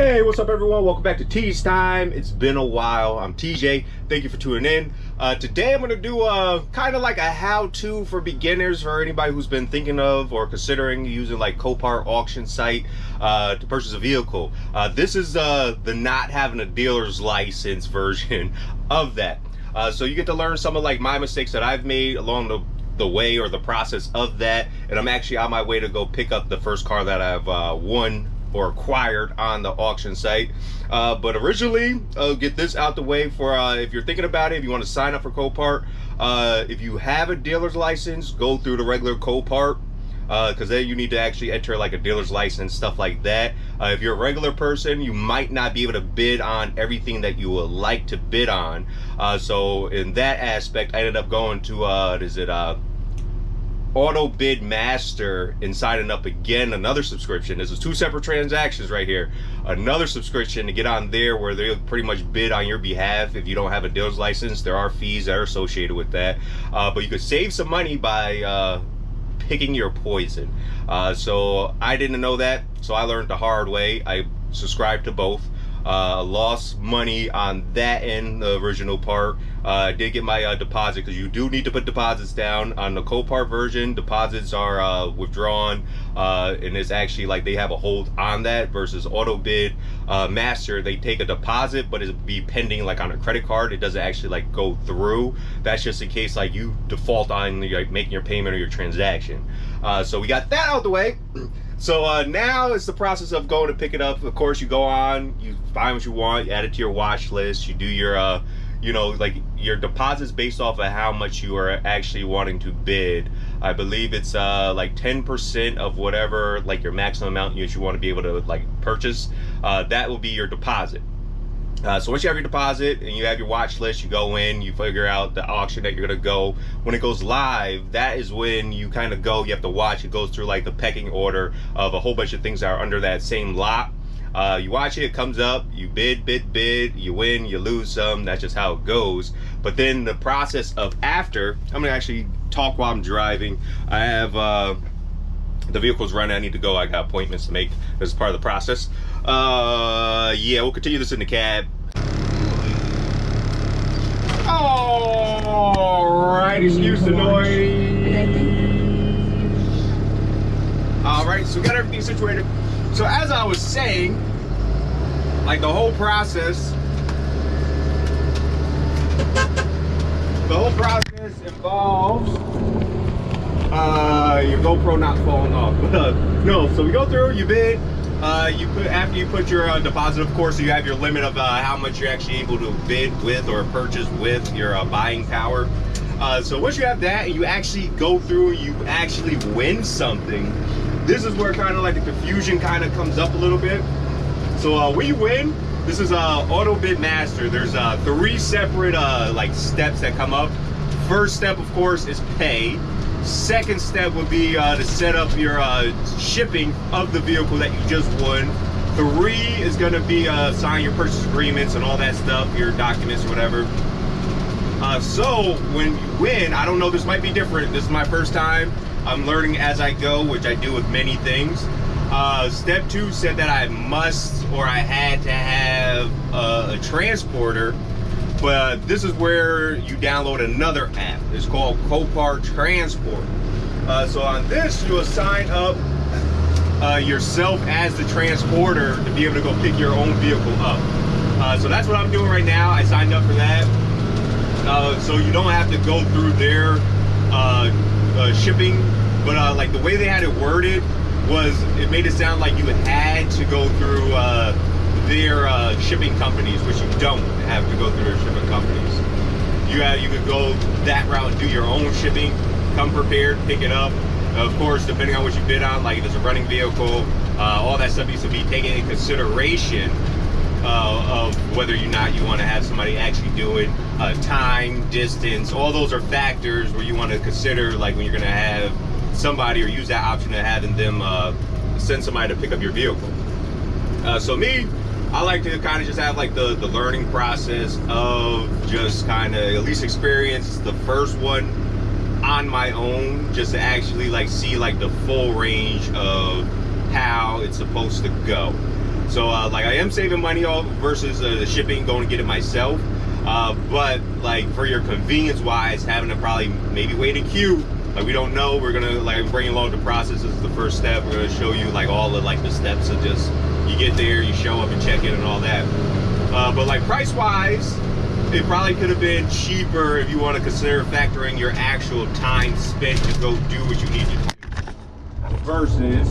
Hey, what's up everyone? Welcome back to T's Time. It's been a while. I'm TJ. Thank you for tuning in. Today I'm going to do kind of like a how-to for beginners, for anybody who's been thinking of or considering using like Copart auction site to purchase a vehicle. This is the not having a dealer's license version of that. So you get to learn some of like my mistakes that I've made along the way or the process of that. And I'm actually on my way to go pick up the first car that I've won or acquired on the auction site. But originally, get this out the way for if you're thinking about it, if you want to sign up for Copart, if you have a dealer's license, go through the regular Copart, because then you need to actually enter like a dealer's license, stuff like that. If you're a regular person, you might not be able to bid on everything that you would like to bid on. So in that aspect, I ended up going to AutoBidMaster and signing up again, another subscription. This is two separate transactions right here. Another subscription to get on there where they'll pretty much bid on your behalf. If you don't have a dealer's license, there are fees that are associated with that. But you could save some money by picking your poison. So I didn't know that, so I learned the hard way. I subscribed to both. Lost money on that end, the original part. I did get my deposit, because you do need to put deposits down. On the Copart version, deposits are withdrawn, and it's actually like they have a hold on that, versus AutoBidMaster, they take a deposit, but it'll be pending like on a credit card. It doesn't actually like go through. That's just in case like you default on like making your payment or your transaction. So we got that out the way. So now it's the process of going to pick it up. Of course, you go on, you find what you want, you add it to your watch list, you do your, you know, like your deposits based off of how much you are actually wanting to bid. I believe it's like 10% of whatever, like your maximum amount you want to be able to like purchase. That will be your deposit. So once you have your deposit and you have your watch list, you go in, you figure out the auction that you're gonna go. When it goes live, that is when you kind of go, you have to watch. It goes through like the pecking order of a whole bunch of things that are under that same lot. You watch it, it comes up, you bid, you win, you lose some. That's just how it goes. But then the process of after, I'm gonna actually talk while I'm driving. I have the vehicle's running, I need to go, I got appointments to make. This is part of the process. Yeah, we'll continue this in the cab. Alright, excuse the noise. Alright, so we got everything situated. So as I was saying, like the whole process involves your GoPro not falling off. No, so we go through, you bid. After you put your deposit, of course, you have your limit of how much you're actually able to bid with or purchase with your buying power. So once you have that and you actually go through, you actually win something. This is where kind of like the confusion kind of comes up a little bit. So when you win, this is AutoBidMaster. There's 3 separate like steps that come up. First step, of course, is pay. Second step would be to set up your shipping of the vehicle that you just won. 3 is going to be sign your purchase agreements and all that stuff, your documents or whatever. So when you win, I don't know, this might be different. This is my first time. I'm learning as I go, which I do with many things. Step 2 said that I must, or I had to have a transporter. But this is where you download another app. It's called Copart Transport. So on this, you'll sign up yourself as the transporter to be able to go pick your own vehicle up. So that's what I'm doing right now. I signed up for that. So you don't have to go through their shipping. But like the way they had it worded was, it made it sound like you had to go through their shipping companies, which you don't have to go through their shipping companies. You could go that route and do your own shipping, come prepared, pick it up. Of course, depending on what you bid on, like if it's a running vehicle, all that stuff needs to be taken into consideration of whether or not you want to have somebody actually do it. Time, distance, all those are factors where you want to consider, like when you're going to have somebody or use that option of having them send somebody to pick up your vehicle. So me, I like to kind of just have like the learning process of just kind of at least experience the first one on my own, just to actually like see like the full range of how it's supposed to go. So like I am saving money off versus the shipping, going to get it myself. But like for your convenience wise, having to probably maybe wait in queue, like we don't know, we're gonna like bring along the process. This is the first step. We're gonna show you like all of like the steps of just, you get there, you show up and check in and all that. But like price wise, it probably could have been cheaper if you want to consider factoring your actual time spent to go do what you need to do. Versus,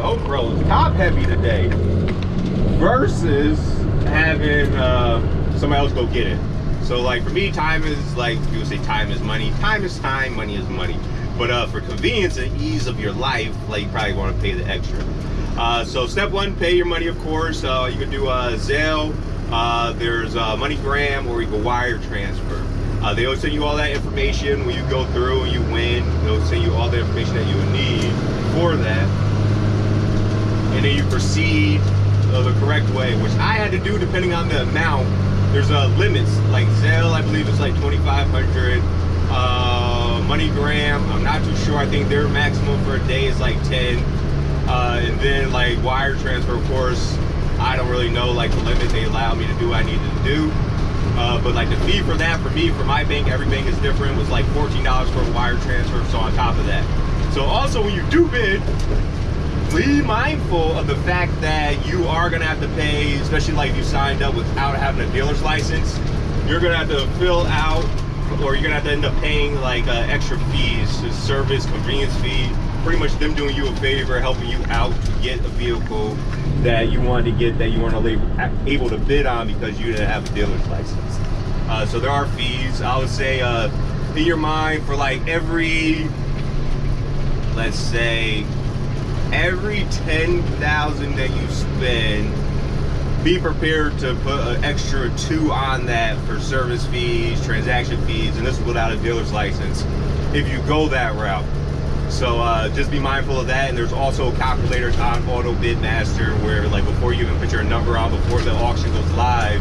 oh bro, it's top heavy today. Versus having somebody else go get it. So like for me, time is like, people say time is money. Time is time, money is money. But for convenience and ease of your life, like you probably want to pay the extra. So step one, pay your money, of course. You can do Zelle, there's MoneyGram, or you can wire transfer. They will send you all that information when you go through and you win. They'll send you all the information that you would need for that. And then you proceed the correct way, which I had to do depending on the amount. There's limits, like Zelle, I believe it's like 2,500. MoneyGram, I'm not too sure. I think their maximum for a day is like 10. And then like wire transfer, of course, I don't really know like the limit they allow me to do I needed to do. But like the fee for that, for me, for my bank, every bank is different, was like $14 for a wire transfer. So on top of that. So also when you do bid, be mindful of the fact that you are gonna have to pay, especially like if you signed up without having a dealer's license, you're gonna have to fill out, or you're gonna have to end up paying like extra fees, service, convenience fee, pretty much them doing you a favor, helping you out to get a vehicle that you wanted to get, that you weren't able to bid on because you didn't have a dealer's license. So there are fees. I would say in your mind, for like every, let's say, every 10,000 that you spend, be prepared to put an extra 2 on that for service fees, transaction fees, and this is without a dealer's license if you go that route. So just be mindful of that. And there's also calculators on AutoBidMaster where like before you even put your number on, before the auction goes live,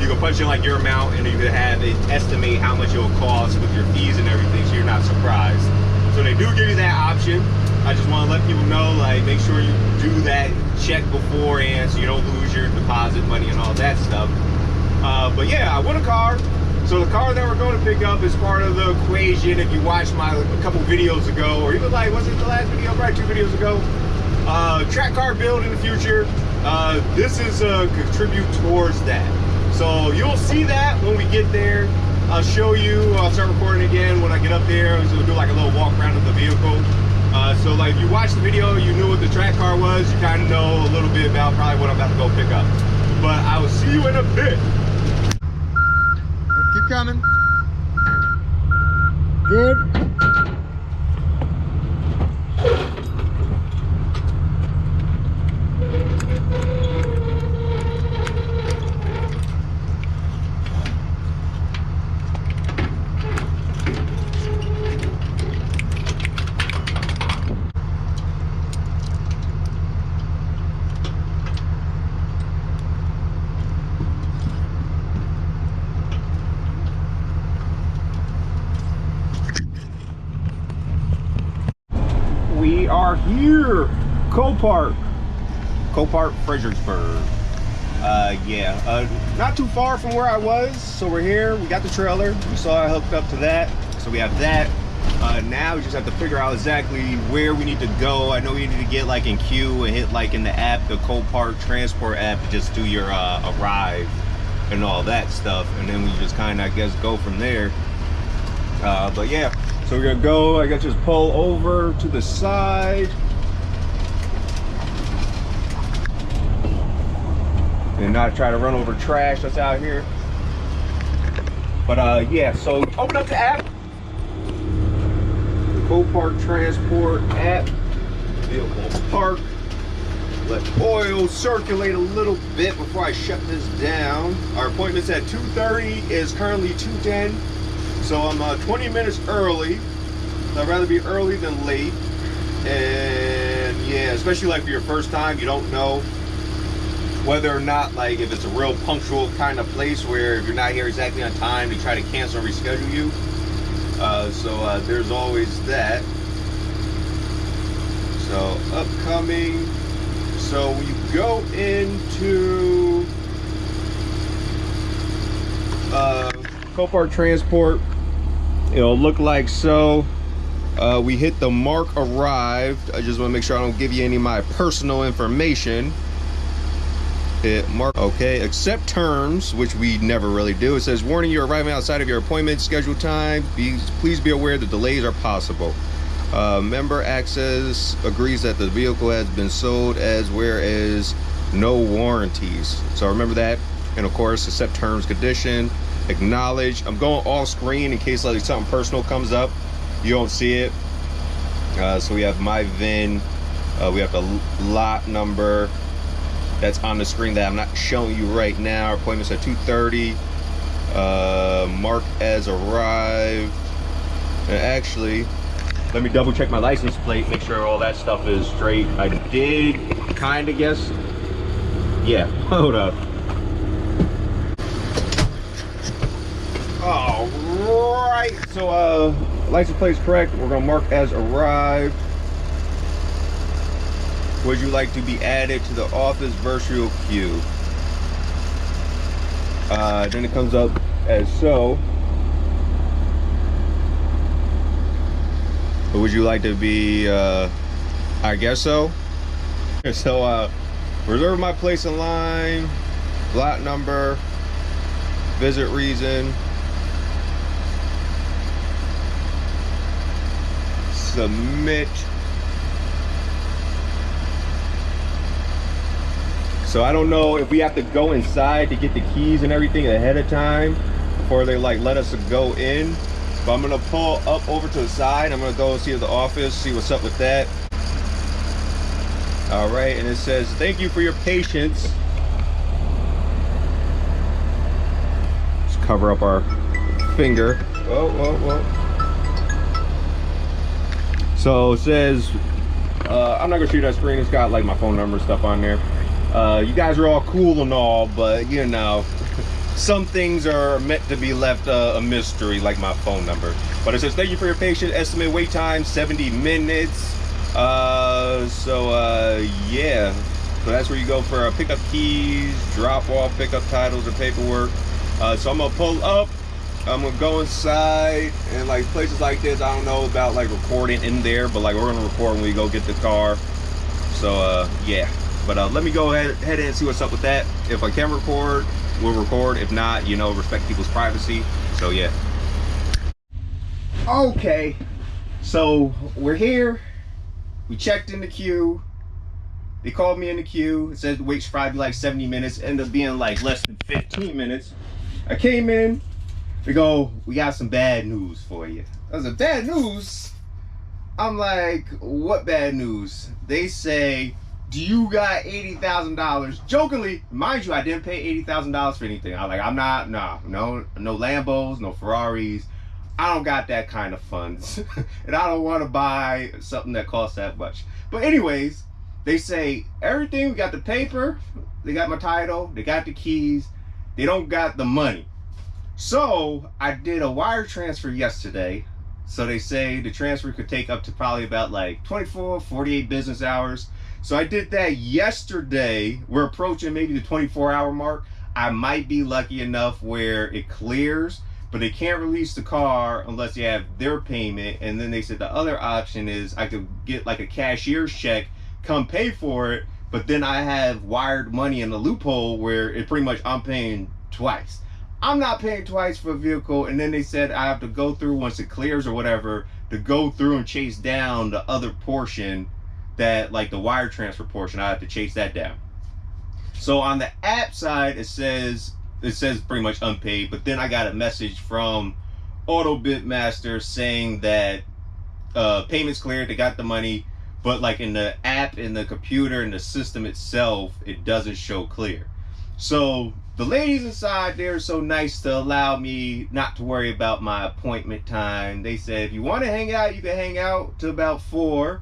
you can punch in like your amount and you can have it estimate how much it will cost with your fees and everything, so you're not surprised. So they do give you that option. I just want to let people know, like, make sure you do that check beforehand so you don't lose your deposit money and all that stuff. But yeah, I won a car. So the car that we're going to pick up is part of the equation. If you watched my a couple videos ago, or even like, was it the last video, probably 2 videos ago? Track car build in the future. This is contribute towards that. So you'll see that when we get there. I'll show you, I'll start recording again when I get up there. So we'll do like a little walk around of the vehicle. So like if you watched the video, you knew what the track car was, you kind of know a little bit about probably what I'm about to go pick up. But I will see you in a bit. Keep coming. Good. We are here, Copart, Fredericksburg. Not too far from where I was. So we're here, we got the trailer. You saw I hooked up to that. So we have that. Now we just have to figure out exactly where we need to go. I know we need to get like in queue and hit like in the app, the Copart transport app, just do your arrive and all that stuff. And then we just kind of, I guess, go from there. But yeah. So we're gonna go, I gotta just pull over to the side. And not try to run over trash that's out here. But yeah, so open up the app. The Copart Transport app. Vehicle park. Let oil circulate a little bit before I shut this down. Our appointment's at 2:30, is currently 2:10. So I'm 20 minutes early. I'd rather be early than late. And yeah, especially like for your first time, you don't know whether or not, like if it's a real punctual kind of place where if you're not here exactly on time, they try to cancel or reschedule you. So there's always that. So upcoming So when you go into Copart transport, it'll look like so. We hit the mark arrived. I just want to make sure I don't give you any of my personal information. Hit mark. Okay, accept terms, which we never really do. It says, warning, you're arriving outside of your appointment scheduled time. Please be aware that delays are possible. Member access agrees that the vehicle has been sold as whereas no warranties. So remember that. And of course, accept terms, condition, acknowledge. I'm going off screen in case like something personal comes up. You don't see it. So we have my VIN. We have the lot number that's on the screen that I'm not showing you right now. Our appointment's at 2:30. Marked as arrived. And actually, let me double check my license plate, make sure all that stuff is straight. I did kind of guess. Yeah, hold up. All right, so license plate's correct. We're gonna mark as arrived. Would you like to be added to the office virtual queue? Then it comes up as so. Would you like to be, I guess so. So, reserve my place in line, lot number, visit reason, submit. So I don't know if we have to go inside to get the keys and everything ahead of time before they like let us go in. But I'm gonna pull up over to the side. I'm gonna go see the office, see what's up with that. All right, and it says, thank you for your patience. Just cover up our finger. Whoa, whoa, whoa. So it says, I'm not gonna show you that screen. It's got like my phone number and stuff on there. You guys are all cool and all, but you know, some things are meant to be left a mystery, like my phone number. But it says, thank you for your patience. Estimated wait time 70 minutes. Yeah, so that's where you go for pickup keys, drop off, pickup titles or paperwork. So I'm gonna pull up, I'm gonna go inside, and like places like this, I don't know about like recording in there, but like we're gonna record when we go get the car. So yeah, but let me go ahead and see what's up with that. If I can record, we'll record. If not, you know, respect people's privacy. So yeah. Okay, so we're here. We checked in the queue. They called me in the queue. It said the wait's probably like 70 minutes. Ended up being like less than 15 minutes. I came in. They go, we got some bad news for you. I was like, bad news? I'm like, what bad news? They say, do you got $80,000? Jokingly, mind you, I didn't pay $80,000 for anything. I'm like, I'm not, no Lambos, no Ferraris. I don't got that kind of funds. And I don't want to buy something that costs that much. But anyways, they say everything, we got the paper, they got my title, they got the keys, they don't got the money. So I did a wire transfer yesterday. So they say the transfer could take up to probably about like 24, 48 business hours. So I did that yesterday. We're approaching maybe the 24-hour mark. I might be lucky enough where it clears, but they can't release the car unless you have their payment. And then they said the other option is I could get like a cashier's check, come pay for it, but then I have wired money in the loophole where it pretty much I'm paying twice. I'm not paying twice for a vehicle. And then they said I have to go through, once it clears or whatever, to go through and chase down the other portion, that like the wire transfer portion. I have to chase that down. So on the app side, it says pretty much unpaid, but then I got a message from AutoBidMaster saying that payments cleared, they got the money, but like in the app, in the computer, in the system itself, it doesn't show clear. So the ladies inside, they're so nice to allow me not to worry about my appointment time. They said, if you want to hang out, you can hang out to about 4.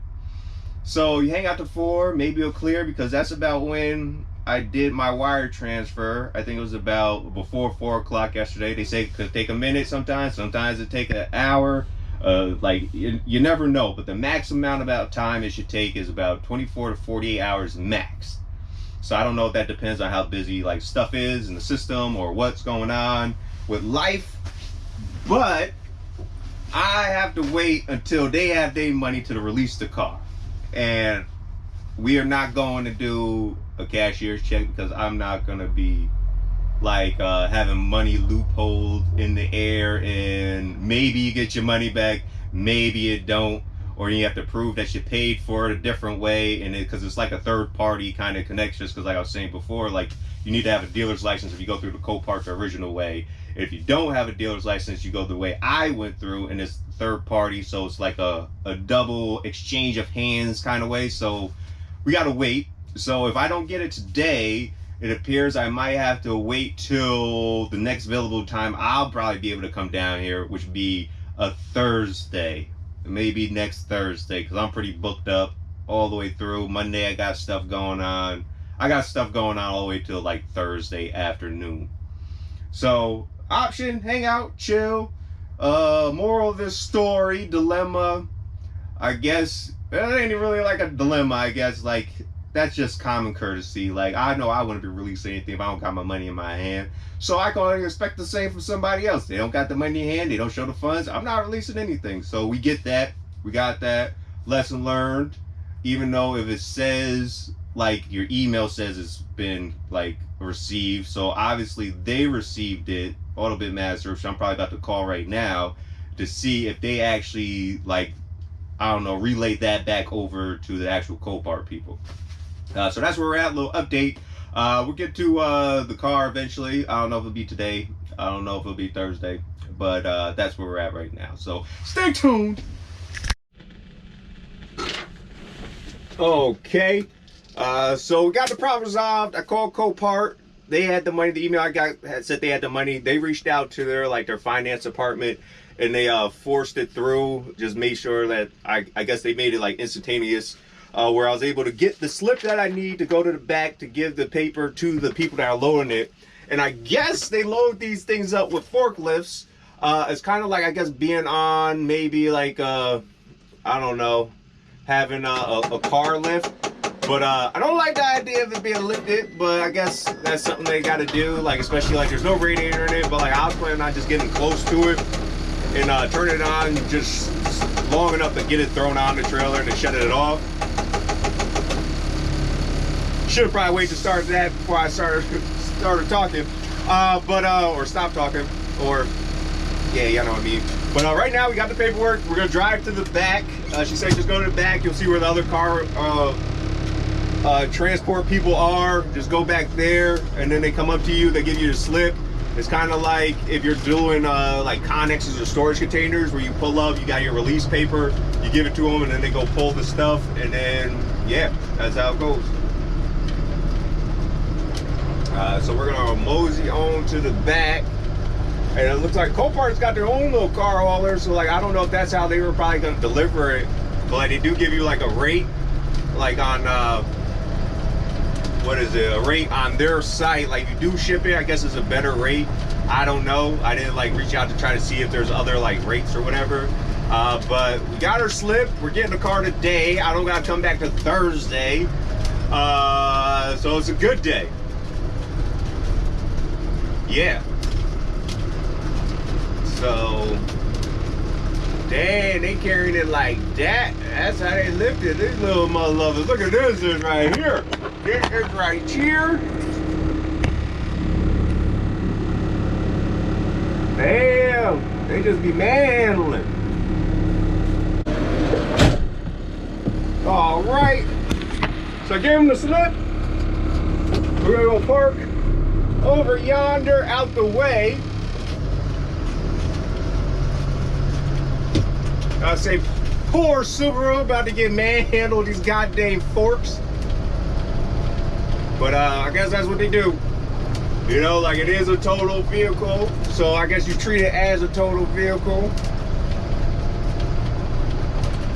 So you hang out to 4, maybe it'll clear, because that's about when I did my wire transfer. I think it was about before 4 o'clock yesterday. They say it could take a minute sometimes it take an hour. Like you never know, but the max amount of time it should take is about 24 to 48 hours max. So I don't know if that depends on how busy like stuff is in the system or what's going on with life. But I have to wait until they have their money to release the car. And we are not going to do a cashier's check because I'm not going to be like having money loopholed in the air, and maybe you get your money back, maybe you don't, or you have to prove that you paid for it a different way, and because it's like a third party kind of connection. Because like I was saying before, like you need to have a dealer's license if you go through the Copart the original way. If you don't have a dealer's license, you go the way I went through, and it's third party, so it's like a double exchange of hands kind of way. So we got to wait. So if I don't get it today, it appears I might have to wait till the next available time I'll probably be able to come down here, which would be a Thursday, maybe next Thursday, because I'm pretty booked up all the way through. Monday I got stuff going on. I got stuff going on all the way till like Thursday afternoon. So option, hang out, chill. Moral of this story, dilemma, I guess, it ain't really like a dilemma, I guess, like, that's just common courtesy. Like, I know I wouldn't be releasing anything if I don't got my money in my hand. So I can expect the same from somebody else. They don't got the money in hand, they don't show the funds, I'm not releasing anything. So we get that, we got that. Lesson learned. Even though if it says, like, your email says it's been, like, received, so obviously they received it, AutoBidMaster, which I'm probably about to call right now, to see if they actually, like, I don't know, relay that back over to the actual Copart people. So that's where we're at, a little update. We'll get to the car eventually. I don't know if it'll be today. I don't know if it'll be Thursday. But that's where we're at right now. So stay tuned. Okay. So we got the problem resolved. I called Copart. They had the money. The email I got had said they had the money. They reached out to their finance department, and they forced it through. Just made sure that I guess they made it like instantaneous. Where I was able to get the slip that I need to go to the back to give the paper to the people that are loading it. And I guess they load these things up with forklifts. It's kind of like, I guess, being on maybe like, I don't know, having a car lift. But I don't like the idea of it being lifted, but I guess that's something they got to do. Like, especially like there's no radiator in it, but like I was planning on just getting close to it and turn it on just long enough to get it thrown on the trailer and then shut it off. Should have probably waited to start that before I started talking, or stop talking, or yeah, you know what I mean. But right now we got the paperwork. We're gonna drive to the back. She said just go to the back. You'll see where the other car transport people are. Just go back there, and then they come up to you. They give you the slip. It's kind of like if you're doing like connexes or storage containers, where you pull up, you got your release paper, you give it to them, and then they go pull the stuff, and then yeah, that's how it goes. So we're gonna mosey on to the back, and it looks like Copart's got their own little car hauler. So like I don't know if that's how they were probably gonna deliver it, but like they do give you like a rate, like on what is it? A rate on their site. Like you do ship it, I guess it's a better rate. I don't know. I didn't like reach out to try to see if there's other like rates or whatever. But we got our slip. We're getting the car today. I don't gotta come back to Thursday. So it's a good day. Yeah. So, dang, they carrying it like that. That's how they lifted these little motherfuckers. Look at this right here. This is right here. Damn, they just be manhandling. All right. So I gave them the slip. We're gonna go park over yonder out the way. I say poor Subaru about to get manhandled these goddamn forks. But I guess that's what they do. You know, like it is a total vehicle, so I guess you treat it as a total vehicle.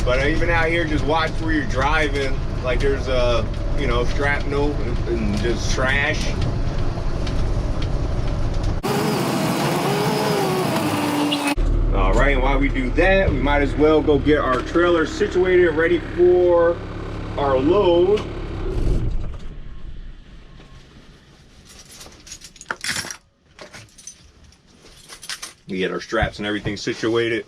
But even out here, just watch where you're driving. Like there's you know, shrapnel and just trash. All right, and while we do that, we might as well go get our trailer situated, ready for our load. We get our straps and everything situated.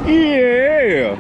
Yeah.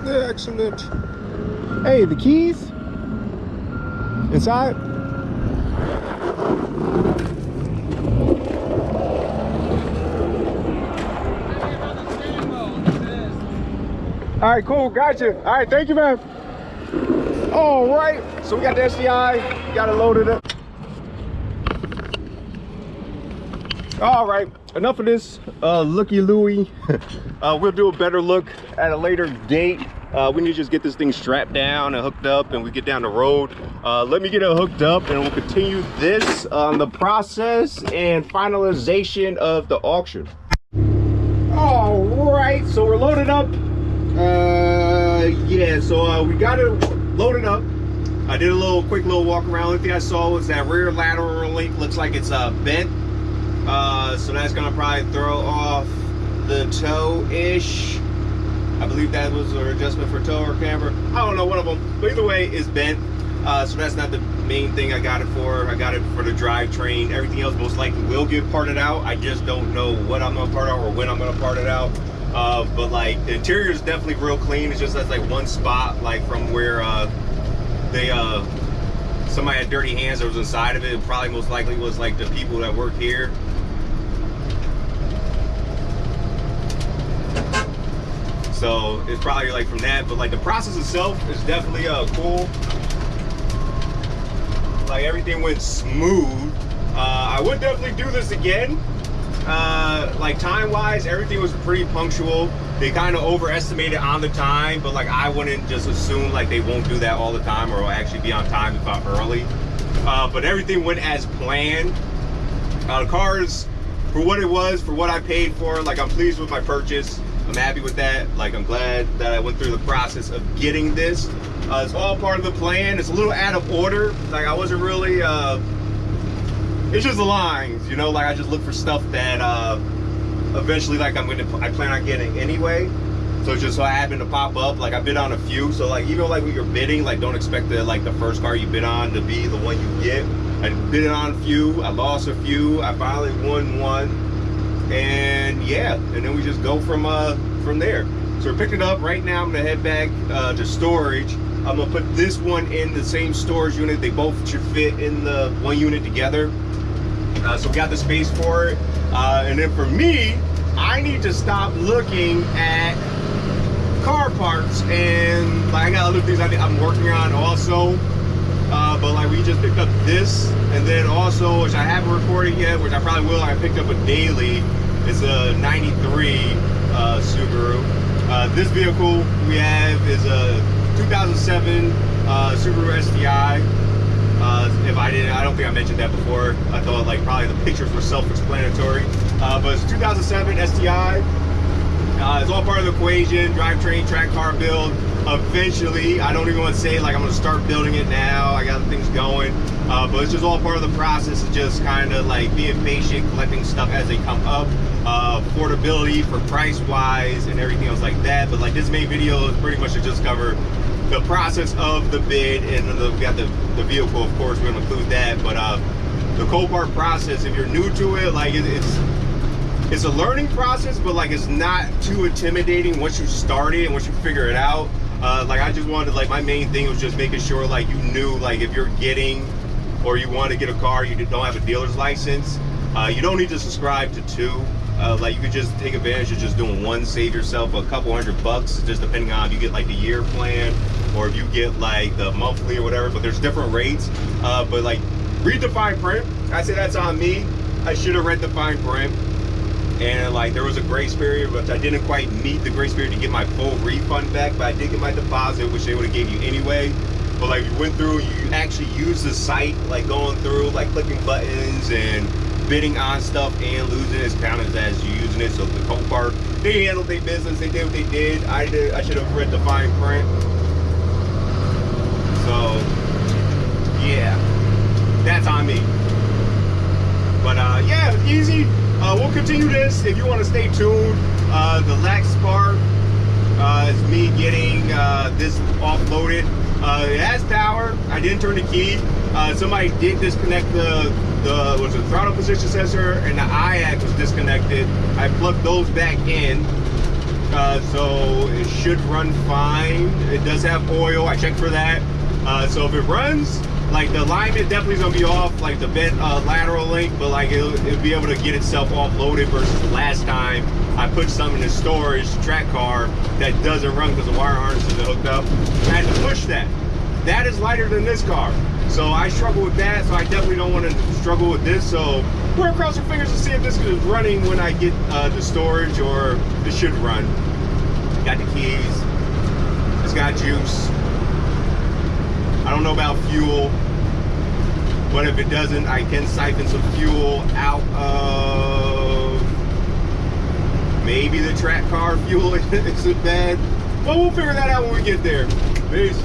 Excellent. Hey, the keys inside. All right, cool, gotcha. All right, thank you, man. All right, so we got the STI, got it loaded up. All right, enough of this looky-looey. We'll do a better look at a later date. We need to just get this thing strapped down and hooked up and we get down the road. Let me get it hooked up and we'll continue this on the process and finalization of the auction. All right, so we're loaded up. Yeah, so we got it loaded up. I did a quick little walk around. The only thing I saw was that rear lateral link looks like it's bent. So that's gonna probably throw off the toe-ish. I believe that was an adjustment for toe or camber. I don't know, one of them. But either way, it's bent. So that's not the main thing I got it for. I got it for the drivetrain. Everything else most likely will get parted out. I just don't know what I'm gonna part out or when I'm gonna part it out. But like the interior is definitely real clean. It's just that's like one spot, like from where somebody had dirty hands that was inside of it. It probably most likely was like the people that work here. So it's probably like from that, but like the process itself is definitely cool. Like everything went smooth. I would definitely do this again. Like time-wise, everything was pretty punctual. They kind of overestimated on the time, but like I wouldn't just assume like they won't do that all the time or will actually be on time if I'm early. But everything went as planned. The cars, for what it was, for what I paid for, like I'm pleased with my purchase. I'm happy with that. Like I'm glad that I went through the process of getting this. It's all part of the plan. It's a little out of order. Like I wasn't really, it's just the lines, you know, like I just look for stuff that eventually like I plan on getting anyway. So it just so happened to pop up. Like I bid on a few. So like even like when you're bidding, like don't expect the first car you bid on to be the one you get. I bid on a few, I lost a few, I finally won one. And yeah, and then we just go from there. So we're picking it up right now. I'm gonna head back to storage. I'm gonna put this one in the same storage unit. They both should fit in the one unit together. So we got the space for it. And then for me, I need to stop looking at car parts, and like I got other things I'm working on also. but like we just picked up this, and then also, which I haven't recorded yet, which I probably will, I picked up a daily. It's a 93 Subaru. This vehicle we have is a 2007 Subaru STI. I don't think I mentioned that before. I thought like probably the pictures were self-explanatory. But it's 2007 STI. It's all part of the equation, drivetrain, track car build. Eventually, I don't even want to say like I'm going to start building it now. I got things going. But it's just all part of the process of just kind of like being patient, collecting stuff as they come up. Affordability for price-wise and everything else like that. But like this main video is pretty much to just cover the process of the bid, and we got the vehicle, of course, we're going to include that. But the Copart process, if you're new to it, like it's a learning process, but like it's not too intimidating once you start it and once you figure it out. Like I just wanted, like my main thing was just making sure like you knew, like if you're getting or you want to get a car, you don't have a dealer's license, you don't need to subscribe to 2. Like you could just take advantage of just doing one, save yourself a couple $100, just depending on if you get like the year plan or if you get like the monthly or whatever. But there's different rates. But like read the fine print. I say that's on me. I should have read the fine print. And like there was a grace period, but I didn't quite meet the grace period to get my full refund back. But I did get my deposit, which they would have gave you anyway. But like you went through, you actually used the site, like going through, like clicking buttons and bidding on stuff and losing is counted as you using it. So the Copart, they handled their business, they did what they did. I should have read the fine print. So yeah, that's on me. But yeah, easy. We'll continue this if you want to stay tuned. The last part is me getting this offloaded. It has power. I didn't turn the key. Somebody did disconnect the throttle position sensor, and the IAC was disconnected. I plugged those back in, so it should run fine. It does have oil. I checked for that. So if it runs, like the alignment definitely is gonna be off, like the bent lateral link, but like it'll be able to get itself offloaded versus last time I put something in the storage track car that doesn't run because the wire harness isn't hooked up. I had to push that. That is lighter than this car. So I struggle with that, so I definitely don't want to struggle with this. So we're gonna cross our fingers to see if this is running when I get the storage, or this should run. Got the keys. It's got juice. I don't know about fuel, but if it doesn't, I can siphon some fuel out of maybe the track car fuel. Isn't bad, but we'll figure that out when we get there. Peace.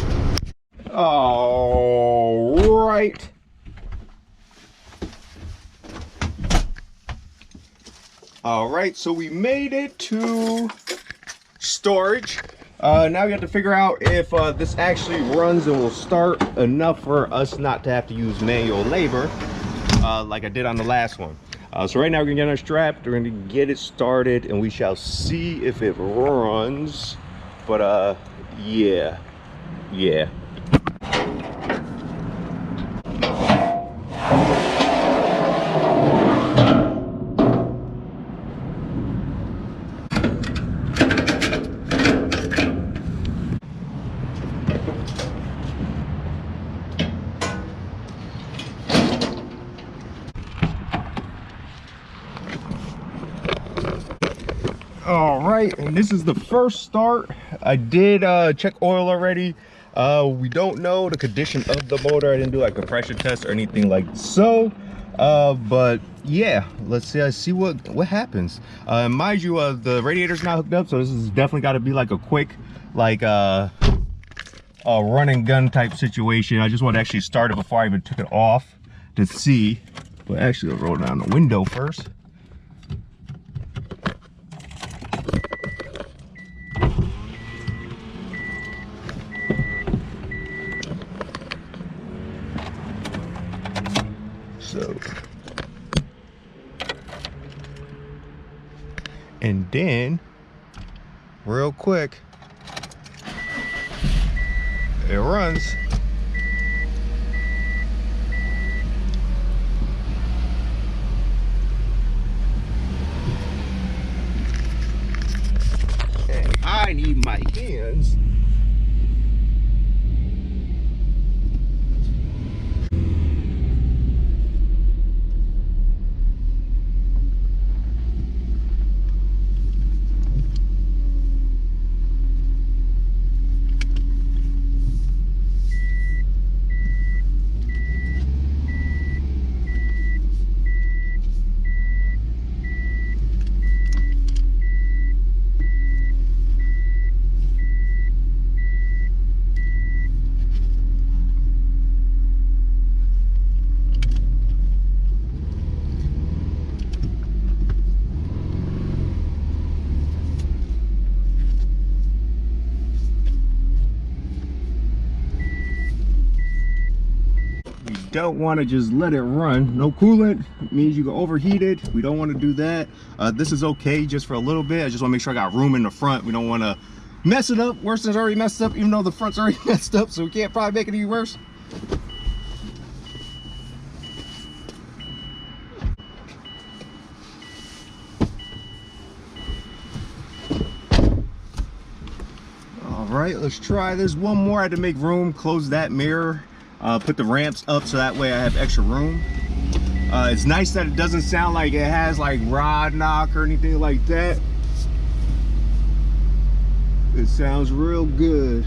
All right. All right, so we made it to storage. Now we have to figure out if this actually runs and will start enough for us not to have to use manual labor like I did on the last one. So right now we're gonna get our strap, we're gonna get it started, and we shall see if it runs. But yeah. All right, and this is the first start. I did check oil already. We don't know the condition of the motor. I didn't do like a pressure test or anything like so. But yeah, let's see what happens. Mind you, the radiator's not hooked up, so this is definitely got to be like a quick, like a run and gun type situation. I just want to actually start it before I even took it off to see. But actually, I'll roll down the window first. So, and then real quick, it runs. And I need my hands don't want to just let it run. No coolant means you can overheat it. We don't want to do that. This is okay just for a little bit. I just want to make sure I got room in the front. We don't want to mess it up worse than it's already messed up, even though the front's already messed up, so we can't probably make it any worse. All right, let's try this one more. I had to make room, close that mirror, put the ramps up so that way I have extra room. It's nice that it doesn't sound like it has like rod knock or anything like that. It sounds real good.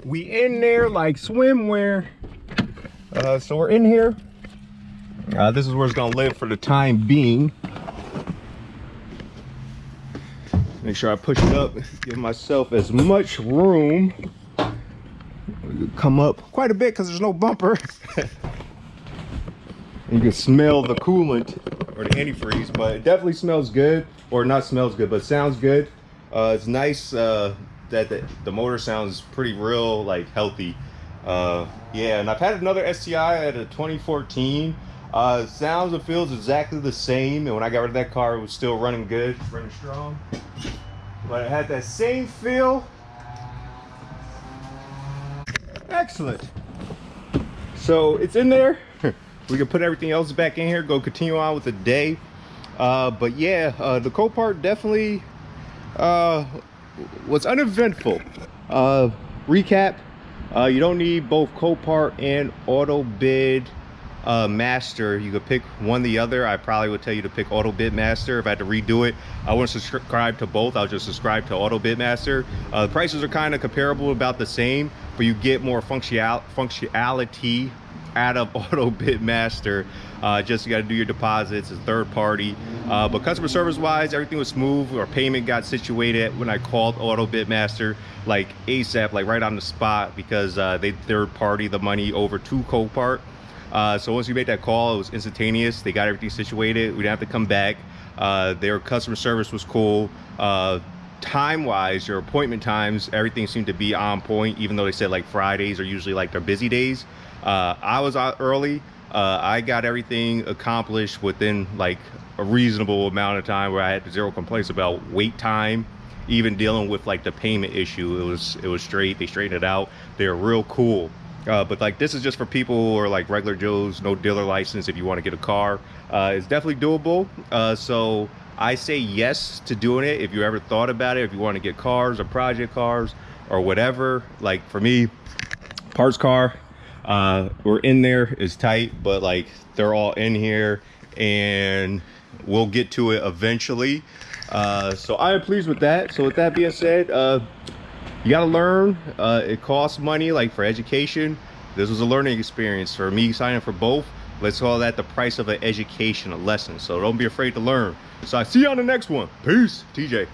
We in there like swimwear. So we're in here. This is where it's gonna live for the time being. Make sure I push it up, give myself as much room. Come up quite a bit because there's no bumper. You can smell the coolant or the antifreeze, but it definitely smells good, or not smells good, but sounds good. It's nice that the motor sounds pretty real, like healthy. Yeah, and I've had another STI at a 2014. Sounds and feels exactly the same, and when I got rid of that car, it was still running good, running strong. But it had that same feel. Excellent. So it's in there. We can put everything else back in here, go continue on with the day. But yeah, the Copart definitely was uneventful. Recap, you don't need both Copart and AutoBidMaster. You could pick one or the other. I probably would tell you to pick AutoBidMaster. If I had to redo it, I wouldn't subscribe to both. I'll just subscribe to AutoBidMaster. The prices are kind of comparable, about the same, but you get more functionality out of AutoBidMaster. Just you got to do your deposits. It's third party, but customer service wise, everything was smooth. Our payment got situated when I called AutoBidMaster like ASAP, like right on the spot, because they third party the money over to Copart. So once you made that call, it was instantaneous. They got everything situated. We didn't have to come back. Their customer service was cool. Time wise, your appointment times, everything seemed to be on point, even though they said like Fridays are usually like their busy days. I was out early. I got everything accomplished within like a reasonable amount of time, where I had zero complaints about wait time, even dealing with like the payment issue. It was straight. They straightened it out. They're real cool. But like, this is just for people who are like regular Joes, no dealer license. If you want to get a car, it's definitely doable. So I say yes to doing it. If you ever thought about it, if you want to get cars or project cars or whatever, like for me, parts car, we're in there is tight, but like they're all in here and we'll get to it eventually. So I am pleased with that. So with that being said, you got to learn. It costs money, like for education. This was a learning experience for me signing for both. Let's call that the price of an education, a lesson. So don't be afraid to learn. So I see you on the next one. Peace. TJ.